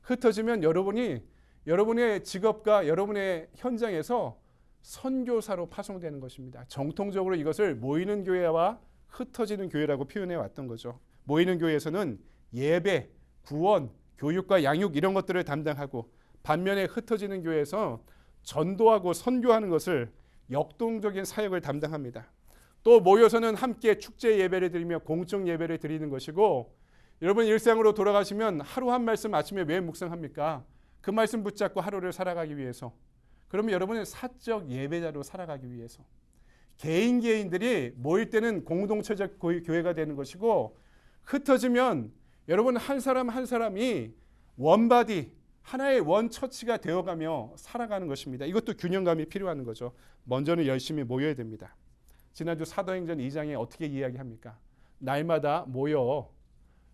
흩어지면 여러분의 직업과 여러분의 현장에서 선교사로 파송되는 것입니다. 정통적으로 이것을 모이는 교회와 흩어지는 교회라고 표현해 왔던 거죠. 모이는 교회에서는 예배, 구원, 교육과 양육 이런 것들을 담당하고 반면에 흩어지는 교회에서 전도하고 선교하는 것을 역동적인 사역을 담당합니다. 또 모여서는 함께 축제 예배를 드리며 공적 예배를 드리는 것이고 여러분 일상으로 돌아가시면 하루 한 말씀 아침에 왜 묵상합니까? 그 말씀 붙잡고 하루를 살아가기 위해서. 그러면 여러분은 사적 예배자로 살아가기 위해서. 개인들이 모일 때는 공동체적 교회가 되는 것이고 흩어지면 여러분 한 사람 한 사람이 원바디 하나의 원처치가 되어가며 살아가는 것입니다. 이것도 균형감이 필요한 거죠. 먼저는 열심히 모여야 됩니다. 지난주 사도행전 2장에 어떻게 이야기합니까? 날마다 모여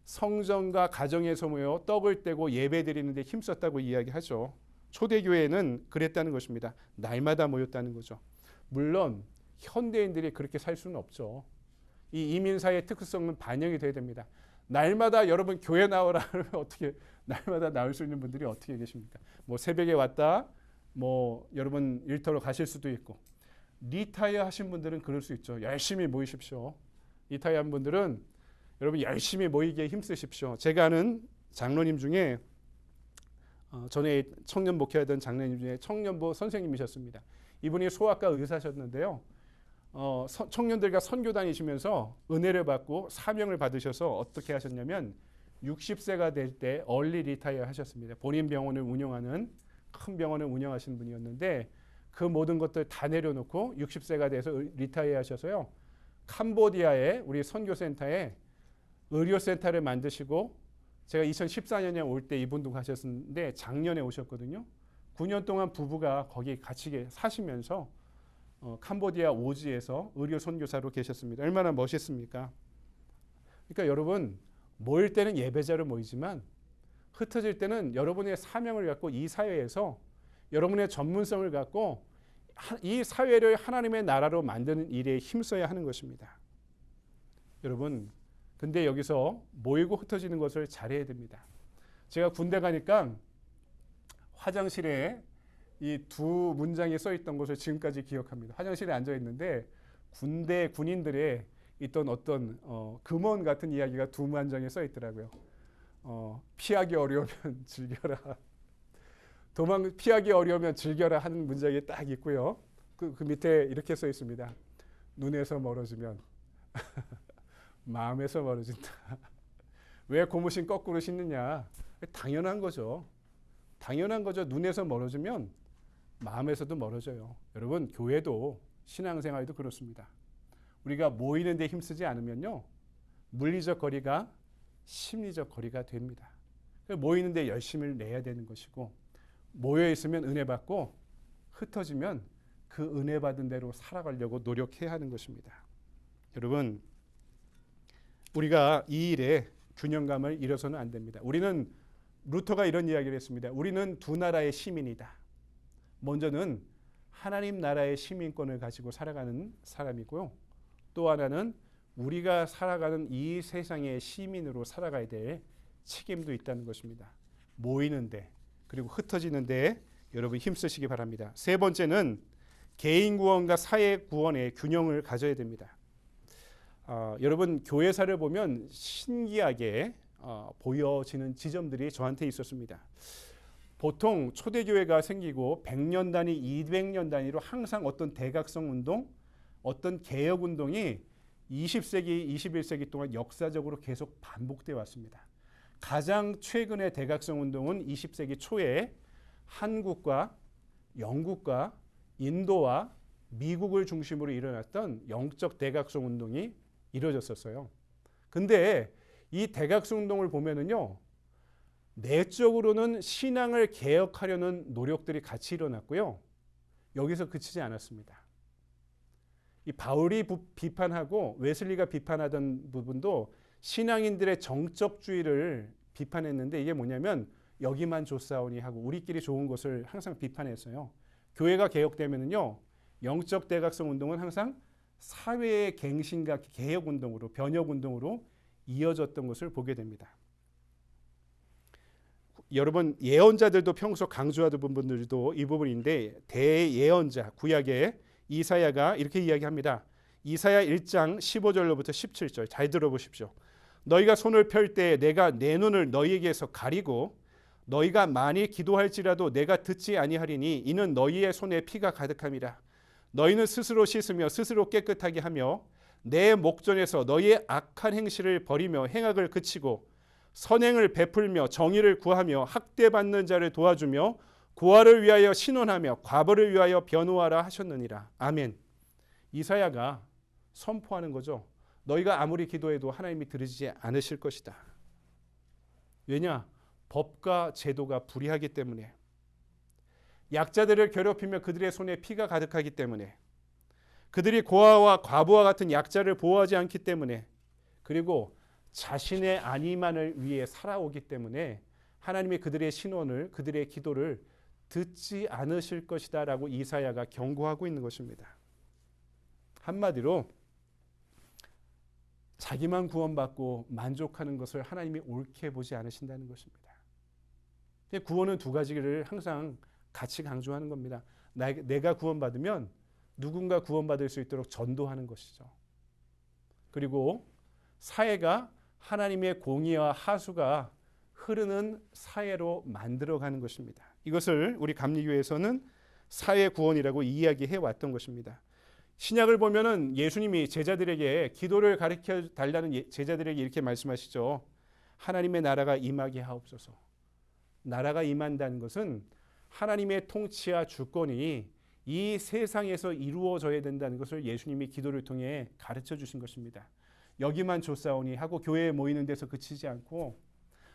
성전과 가정에서 모여 떡을 떼고 예배 드리는데 힘썼다고 이야기하죠. 초대교회는 그랬다는 것입니다. 날마다 모였다는 거죠. 물론 현대인들이 그렇게 살 수는 없죠. 이 이민사회의 특수성은 반영이 돼야 됩니다. 날마다 여러분 교회 나오라 하면 어떻게 날마다 나올 수 있는 분들이 어떻게 계십니까? 뭐 새벽에 왔다 뭐 여러분 일터로 가실 수도 있고 리타이어 하신 분들은 그럴 수 있죠. 열심히 모이십시오. 리타이어 한 분들은 여러분 열심히 모이기에 힘쓰십시오. 제가 아는 장로님 중에 전에 청년 목회하던 장로님 중에 청년부 선생님이셨습니다. 이분이 소아과 의사셨는데요. 청년들과 선교 다니시면서 은혜를 받고 사명을 받으셔서 어떻게 하셨냐면 60세가 될 때 얼리 리타이어 하셨습니다. 본인 병원을 운영하는 큰 병원을 운영하시는 분이었는데 그 모든 것들 다 내려놓고 60세가 돼서 리타이어 하셔서요. 캄보디아의 우리 선교센터에 의료센터를 만드시고 제가 2014년에 올 때 이분도 가셨는데 작년에 오셨거든요. 9년 동안 부부가 거기 같이 사시면서 캄보디아 오지에서 의료 선교사로 계셨습니다. 얼마나 멋있습니까? 그러니까 여러분 모일 때는 예배자로 모이지만 흩어질 때는 여러분의 사명을 갖고 이 사회에서 여러분의 전문성을 갖고 이 사회를 하나님의 나라로 만드는 일에 힘써야 하는 것입니다. 여러분 근데 여기서 모이고 흩어지는 것을 잘해야 됩니다. 제가 군대 가니까 화장실에 이 두 문장이 써 있던 것을 지금까지 기억합니다. 화장실에 앉아 있는데 군대 군인들의 있던 어떤 금원 같은 이야기가 두 문장에 써 있더라고요. 피하기 어려우면 즐겨라. 피하기 어려우면 즐겨라 하는 문장이 딱 있고요. 그 밑에 이렇게 써 있습니다. 눈에서 멀어지면 마음에서 멀어진다. 왜 고무신 거꾸로 신느냐? 당연한 거죠. 당연한 거죠. 눈에서 멀어지면 마음에서도 멀어져요. 여러분 교회도 신앙생활도 그렇습니다. 우리가 모이는 데 힘쓰지 않으면요. 물리적 거리가 심리적 거리가 됩니다. 모이는 데 열심을 내야 되는 것이고 모여 있으면 은혜 받고 흩어지면 그 은혜 받은 대로 살아가려고 노력해야 하는 것입니다. 여러분 우리가 이 일에 균형감을 잃어서는 안 됩니다. 우리는 루터가 이런 이야기를 했습니다. 우리는 두 나라의 시민이다. 먼저는 하나님 나라의 시민권을 가지고 살아가는 사람이고요. 또 하나는 우리가 살아가는 이 세상의 시민으로 살아가야 될 책임도 있다는 것입니다. 모이는데 그리고 흩어지는데 여러분 힘쓰시기 바랍니다. 세 번째는 개인 구원과 사회 구원의 균형을 가져야 됩니다. 여러분 교회사를 보면 신기하게 보여지는 지점들이 저한테 있었습니다. 보통 초대교회가 생기고 100년 단위, 200년 단위로 항상 어떤 대각성 운동, 어떤 개혁 운동이 20세기, 21세기 동안 역사적으로 계속 반복되어 왔습니다. 가장 최근의 대각성 운동은 20세기 초에 한국과 영국과 인도와 미국을 중심으로 일어났던 영적 대각성 운동이 이루어졌었어요. 근데 이 대각성 운동을 보면은요, 내적으로는 신앙을 개혁하려는 노력들이 같이 일어났고요. 여기서 그치지 않았습니다. 이 바울이 비판하고 웨슬리가 비판하던 부분도 신앙인들의 정적주의를 비판했는데 이게 뭐냐면 여기만 좋사오니 하고 우리끼리 좋은 것을 항상 비판했어요. 교회가 개혁되면은요, 영적 대각성 운동은 항상 사회의 갱신과 개혁 운동으로, 변혁 운동으로 이어졌던 것을 보게 됩니다. 여러분, 예언자들도 평소 강조하던 부분들도 이 부분인데, 대예언자 구약의 이사야가 이렇게 이야기합니다. 이사야 1장 15절로부터 17절 잘 들어보십시오. 너희가 손을 펼 때 내가 내 눈을 너희에게서 가리고 너희가 많이 기도할지라도 내가 듣지 아니하리니 이는 너희의 손에 피가 가득함이라. 너희는 스스로 씻으며 스스로 깨끗하게 하며 내 목전에서 너희의 악한 행실을 버리며 행악을 그치고 선행을 베풀며 정의를 구하며 학대받는 자를 도와주며 고아를 위하여 신원하며 과부를 위하여 변호하라 하셨느니라. 아멘. 이사야가 선포하는 거죠. 너희가 아무리 기도해도 하나님이 들으시지 않으실 것이다. 왜냐? 법과 제도가 불의하기 때문에, 약자들을 괴롭히며 그들의 손에 피가 가득하기 때문에, 그들이 고아와 과부와 같은 약자를 보호하지 않기 때문에, 그리고 자신의 안위만을 위해 살아오기 때문에 하나님이 그들의 신원을, 그들의 기도를 듣지 않으실 것이다 라고 이사야가 경고하고 있는 것입니다. 한마디로 자기만 구원받고 만족하는 것을 하나님이 옳게 보지 않으신다는 것입니다. 구원은 두 가지를 항상 같이 강조하는 겁니다. 내가 구원받으면 누군가 구원받을 수 있도록 전도하는 것이죠. 그리고 사회가 하나님의 공의와 하수가 흐르는 사회로 만들어가는 것입니다. 이것을 우리 감리교에서는 사회 구원이라고 이야기해 왔던 것입니다. 신약을 보면은 예수님이 제자들에게 기도를 가르쳐 달라는 제자들에게 이렇게 말씀하시죠. 하나님의 나라가 임하게 하옵소서. 나라가 임한다는 것은 하나님의 통치와 주권이 이 세상에서 이루어져야 된다는 것을 예수님이 기도를 통해 가르쳐 주신 것입니다. 여기만 좋사오니 하고 교회에 모이는 데서 그치지 않고,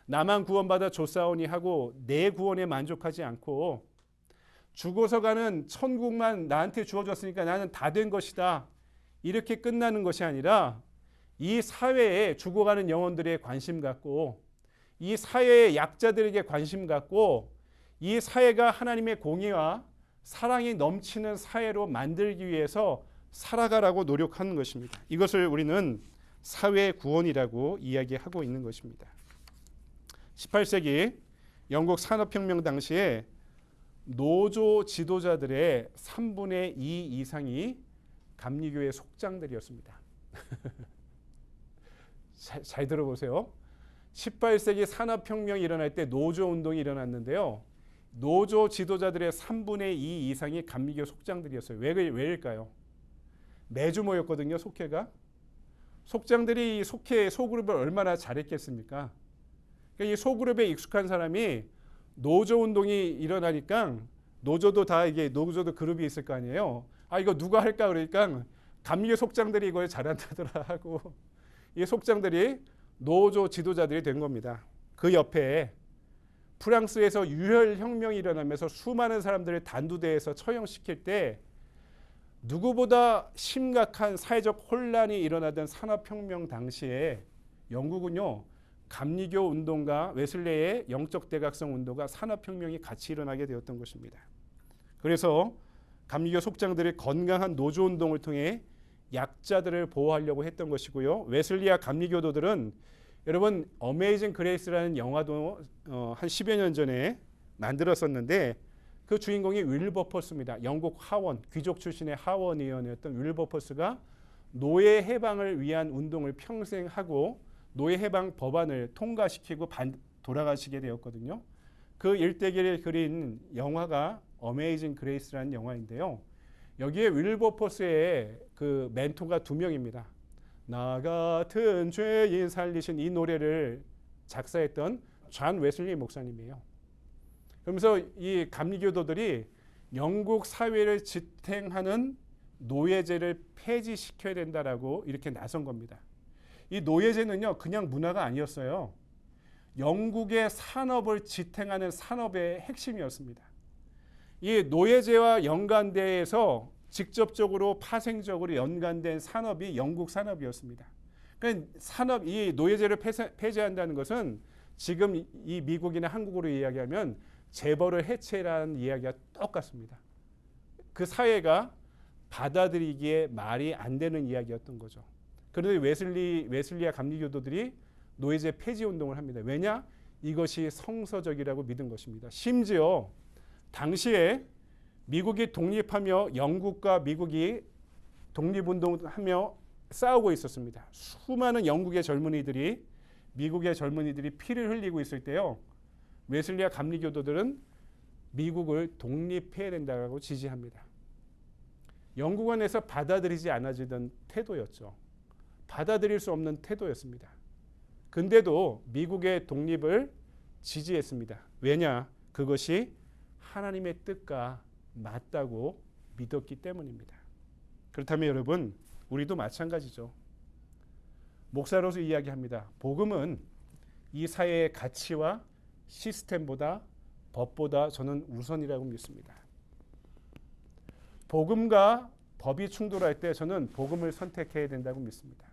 나만 구원받아 좋사오니 하고 내 구원에 만족하지 않고, 죽어서 가는 천국만 나한테 주어졌으니까 나는 다 된 것이다, 이렇게 끝나는 것이 아니라 이 사회에 죽어가는 영혼들에 관심 갖고, 이 사회의 약자들에게 관심 갖고, 이 사회가 하나님의 공의와 사랑이 넘치는 사회로 만들기 위해서 살아가라고 노력하는 것입니다. 이것을 우리는 사회 구원이라고 이야기하고 있는 것입니다. 18세기 영국 산업혁명 당시에 노조 지도자들의 3분의 2 이상이 감리교회 속장들이었습니다. 잘 들어보세요. 18세기 산업혁명이 일어날 때 노조운동이 일어났는데요. 노조 지도자들의 3분의 2 이상이 감리교 속장들이었어요. 왜일까요? 매주 모였거든요, 속회가. 속장들이 속회 소그룹을 얼마나 잘했겠습니까? 그러니까 이 소그룹에 익숙한 사람이 노조운동이 일어나니까, 노조도 다 이게 노조도 그룹이 있을 거 아니에요. 아, 이거 누가 할까 그러니까 감리교 속장들이 이걸 잘한다더라 하고, 이 속장들이 노조 지도자들이 된 겁니다. 그 옆에 프랑스에서 유혈혁명이 일어나면서 수많은 사람들을 단두대에서 처형시킬 때 누구보다 심각한 사회적 혼란이 일어나던 산업혁명 당시에 영국은요, 감리교 운동과 웨슬레의 영적 대각성 운동과 산업혁명이 같이 일어나게 되었던 것입니다. 그래서 감리교 속장들이 건강한 노조운동을 통해 약자들을 보호하려고 했던 것이고요. 웨슬리와 감리교도들은, 여러분, 어메이징 그레이스라는 영화도 한 10여 년 전에 만들었었는데, 그 주인공이 윌버퍼스입니다. 영국 하원, 귀족 출신의 하원의원이었던 윌버퍼스가 노예 해방을 위한 운동을 평생 하고 노예 해방 법안을 통과시키고 돌아가시게 되었거든요. 그 일대기를 그린 영화가 어메이징 그레이스라는 영화인데요. 여기에 윌버퍼스의 그 멘토가 2명입니다. 나 같은 죄인 살리신 이 노래를 작사했던 존 웨슬리 목사님이에요. 그러면서 이 감리교도들이 영국 사회를 지탱하는 노예제를 폐지시켜야 된다라고 이렇게 나선 겁니다. 이 노예제는요, 그냥 문화가 아니었어요. 영국의 산업을 지탱하는 산업의 핵심이었습니다. 이 노예제와 연관돼서 직접적으로 파생적으로 연관된 산업이 영국 산업이었습니다. 그러니까 이 노예제를 폐지한다는 것은 지금 이 미국이나 한국으로 이야기하면 재벌을 해체라는 이야기가 똑같습니다. 그 사회가 받아들이기에 말이 안 되는 이야기였던 거죠. 그런데 웨슬리아 감리교도들이 노예제 폐지 운동을 합니다. 왜냐? 이것이 성서적이라고 믿은 것입니다. 심지어 당시에 미국이 독립하며 영국과 미국이 독립운동하며 싸우고 있었습니다. 수많은 영국의 젊은이들이 미국의 젊은이들이 피를 흘리고 있을 때요. 웨슬리아 감리교도들은 미국을 독립해야 된다고 지지합니다. 영국원에서 받아들이지 않아지던 태도였죠. 받아들일 수 없는 태도였습니다. 근데도 미국의 독립을 지지했습니다. 왜냐? 그것이 하나님의 뜻과 맞다고 믿었기 때문입니다. 그렇다면 여러분, 우리도 마찬가지죠. 목사로서 이야기합니다. 복음은 이 사회의 가치와 시스템보다 법보다 저는 우선이라고 믿습니다. 복음과 법이 충돌할 때 저는 복음을 선택해야 된다고 믿습니다.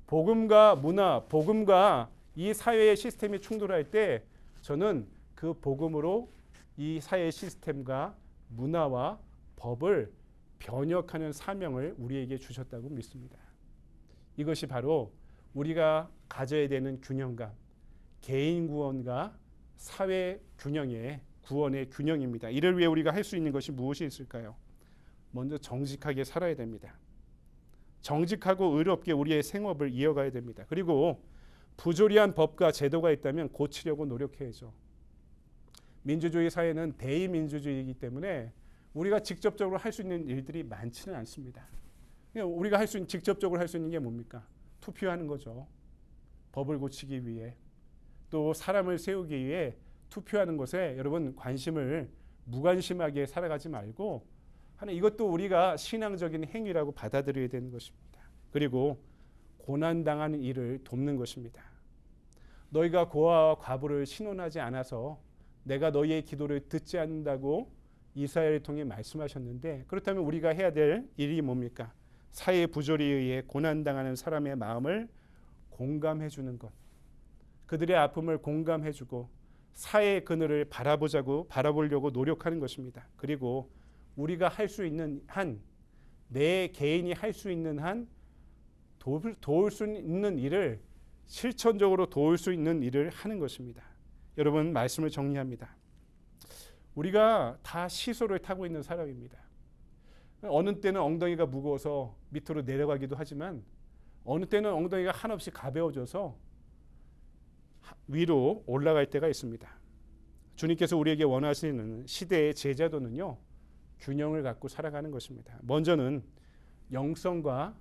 복음과 문화, 복음과 이 사회의 시스템이 충돌할 때 저는 그 복음으로 이 사회의 시스템과 문화와 법을 변혁하는 사명을 우리에게 주셨다고 믿습니다. 이것이 바로 우리가 가져야 되는 균형감, 개인 구원과 사회 균형의 구원의 균형입니다. 이를 위해 우리가 할 수 있는 것이 무엇이 있을까요? 먼저 정직하게 살아야 됩니다. 정직하고 의롭게 우리의 생업을 이어가야 됩니다. 그리고 부조리한 법과 제도가 있다면 고치려고 노력해야죠. 민주주의 사회는 대의민주주의이기 때문에 우리가 직접적으로 할 수 있는 일들이 많지는 않습니다. 우리가 직접적으로 할 수 있는 게 뭡니까? 투표하는 거죠. 법을 고치기 위해, 또 사람을 세우기 위해 투표하는 것에 여러분 관심을 무관심하게 살아가지 말고 하는, 이것도 우리가 신앙적인 행위라고 받아들여야 되는 것입니다. 그리고 고난당하는 이를 돕는 것입니다. 너희가 고아와 과부를 신원하지 않아서 내가 너희의 기도를 듣지 않는다고 이사야를 통해 말씀하셨는데, 그렇다면 우리가 해야 될 일이 뭡니까? 사회 부조리에 의해 고난당하는 사람의 마음을 공감해 주는 것, 그들의 아픔을 공감해 주고 사회의 그늘을 바라보려고 노력하는 것입니다. 그리고 우리가 할 수 있는 한, 내 개인이 할 수 있는 한 도울 수 있는 일을, 실천적으로 도울 수 있는 일을 하는 것입니다. 여러분, 말씀을 정리합니다. 우리가 다 시소를 타고 있는 사람입니다. 어느 때는 엉덩이가 무거워서 밑으로 내려가기도 하지만 어느 때는 엉덩이가 한없이 가벼워져서 위로 올라갈 때가 있습니다. 주님께서 우리에게 원하시는 시대의 제자도는요, 균형을 갖고 살아가는 것입니다. 먼저는 영성과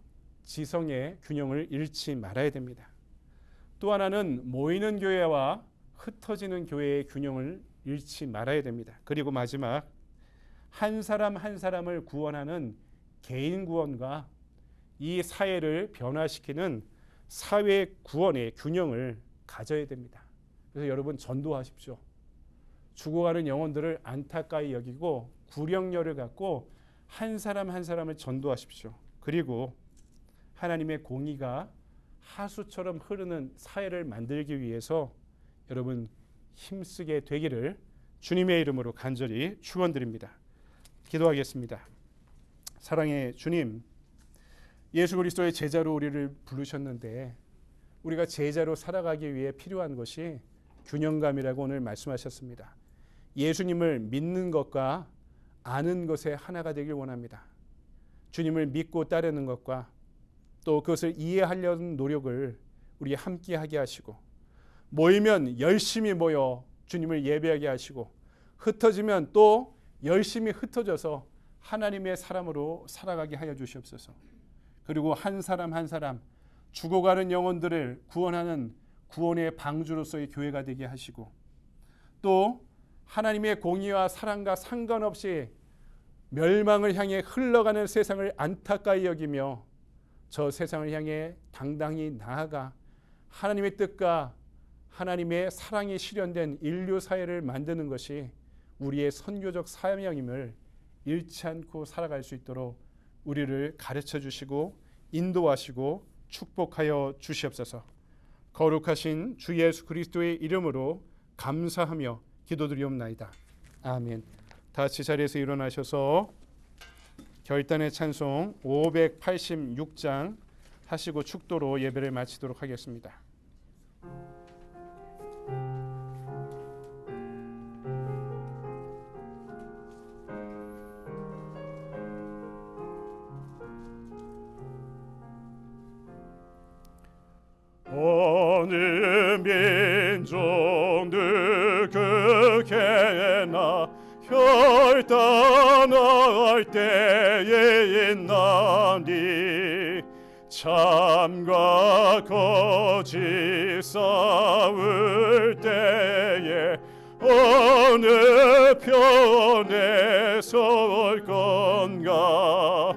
지성의 균형을 잃지 말아야 됩니다. 또 하나는 모이는 교회와 흩어지는 교회의 균형을 잃지 말아야 됩니다. 그리고 마지막, 한 사람 한 사람을 구원하는 개인 구원과 이 사회를 변화시키는 사회 구원의 균형을 가져야 됩니다. 그래서 여러분, 전도하십시오. 죽어가는 영혼들을 안타까이 여기고 구령열을 갖고 한 사람 한 사람을 전도하십시오. 그리고 하나님의 공의가 하수처럼 흐르는 사회를 만들기 위해서 여러분 힘쓰게 되기를 주님의 이름으로 간절히 축원드립니다. 기도하겠습니다. 사랑의 주님, 예수 그리스도의 제자로 우리를 부르셨는데 우리가 제자로 살아가기 위해 필요한 것이 균형감이라고 오늘 말씀하셨습니다. 예수님을 믿는 것과 아는 것의 하나가 되길 원합니다. 주님을 믿고 따르는 것과 또 그것을 이해하려는 노력을 우리 함께 하게 하시고, 모이면 열심히 모여 주님을 예배하게 하시고, 흩어지면 또 열심히 흩어져서 하나님의 사람으로 살아가게 하여 주시옵소서. 그리고 한 사람 한 사람 죽어가는 영혼들을 구원하는 구원의 방주로서의 교회가 되게 하시고, 또 하나님의 공의와 사랑과 상관없이 멸망을 향해 흘러가는 세상을 안타까이 여기며 저 세상을 향해 당당히 나아가 하나님의 뜻과 하나님의 사랑이 실현된 인류 사회를 만드는 것이 우리의 선교적 사명임을 잃지 않고 살아갈 수 있도록 우리를 가르쳐 주시고 인도하시고 축복하여 주시옵소서. 거룩하신 주 예수 그리스도의 이름으로 감사하며 기도드리옵나이다. 아멘. 다 같이 자리에서 일어나셔서 결단의 찬송 586장 하시고 축도로 예배를 마치도록 하겠습니다. 어느 민족들 극해나 결단할 때에 있나니 참과 거짓 싸울 때에 어느 편에 설 건가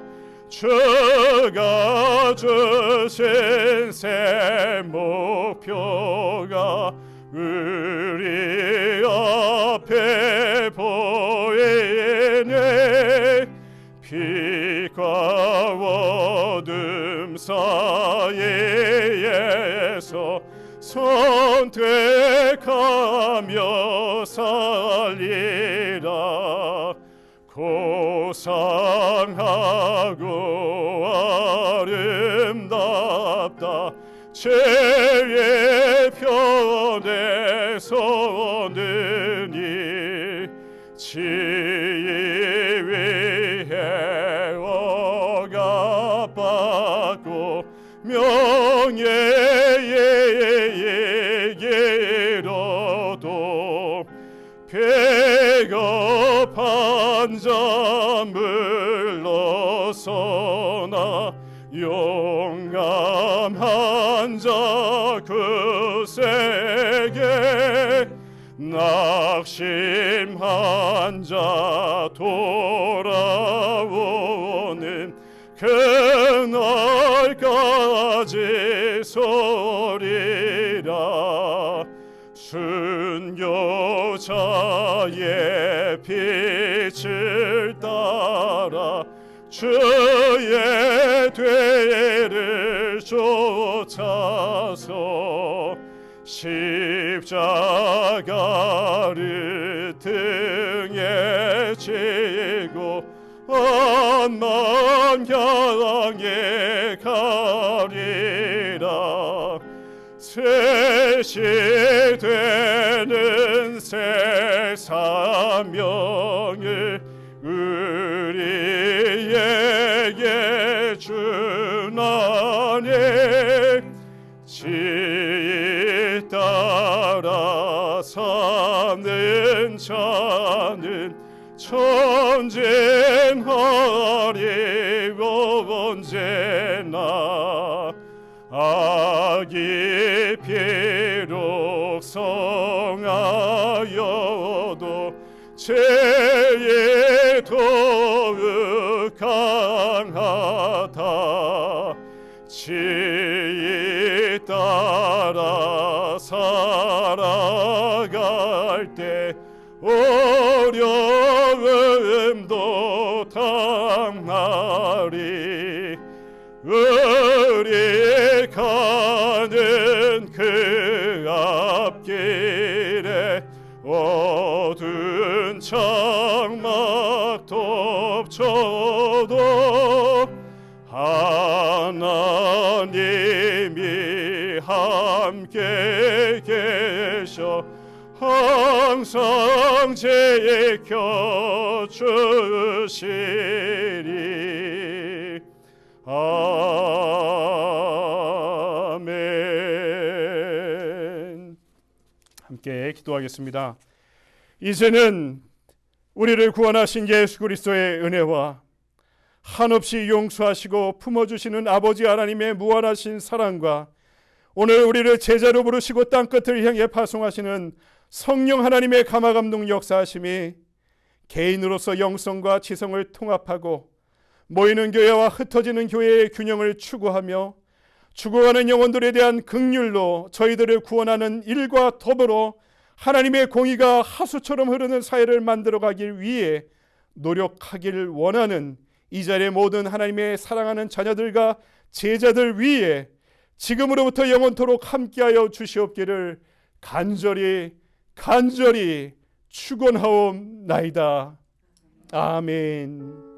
주가 주신 새 목표가 우리 앞에 보이네 빛과 어둠 사이에서 선택하며 살리라 고상하고 아름답다 죄의 편에 서느니 지위 위에 억압받고 명예에 이르러도 배급한 자 물러서나 용감한 자 그세게 낙심한 자 돌아오는 그날까지 서리라 순교자의 빛을 따라 주의 뒤를 쫓아서 십자가를 등에 지고 엄만 향해 가리라 셋이 되는 새 사명을 우리에게 주나니 지혜 따라 사는 자는 전쟁하리 언제나 악이 비록 성하여도 죄의 더욱 강하다 지혜 따라 살아갈 때 어려움도 당하리 우리 가는 그 앞길에 어두운 장막 덮쳐도 하나님이 함께 계셔 항상 지켜주시리 아멘. 함께 기도하겠습니다. 이제는 우리를 구원하신 예수 그리스도의 은혜와 한없이 용서하시고 품어주시는 아버지 하나님의 무한하신 사랑과 오늘 우리를 제자로 부르시고 땅끝을 향해 파송하시는 성령 하나님의 감화감동 역사하심이 개인으로서 영성과 지성을 통합하고 모이는 교회와 흩어지는 교회의 균형을 추구하며 죽어가는 영혼들에 대한 긍휼로 저희들을 구원하는 일과 더불어 하나님의 공의가 하수처럼 흐르는 사회를 만들어가길 위해 노력하길 원하는 이 자리의 모든 하나님의 사랑하는 자녀들과 제자들 위에 지금으로부터 영원토록 함께하여 주시옵기를 간절히 축원하옵나이다. 아멘.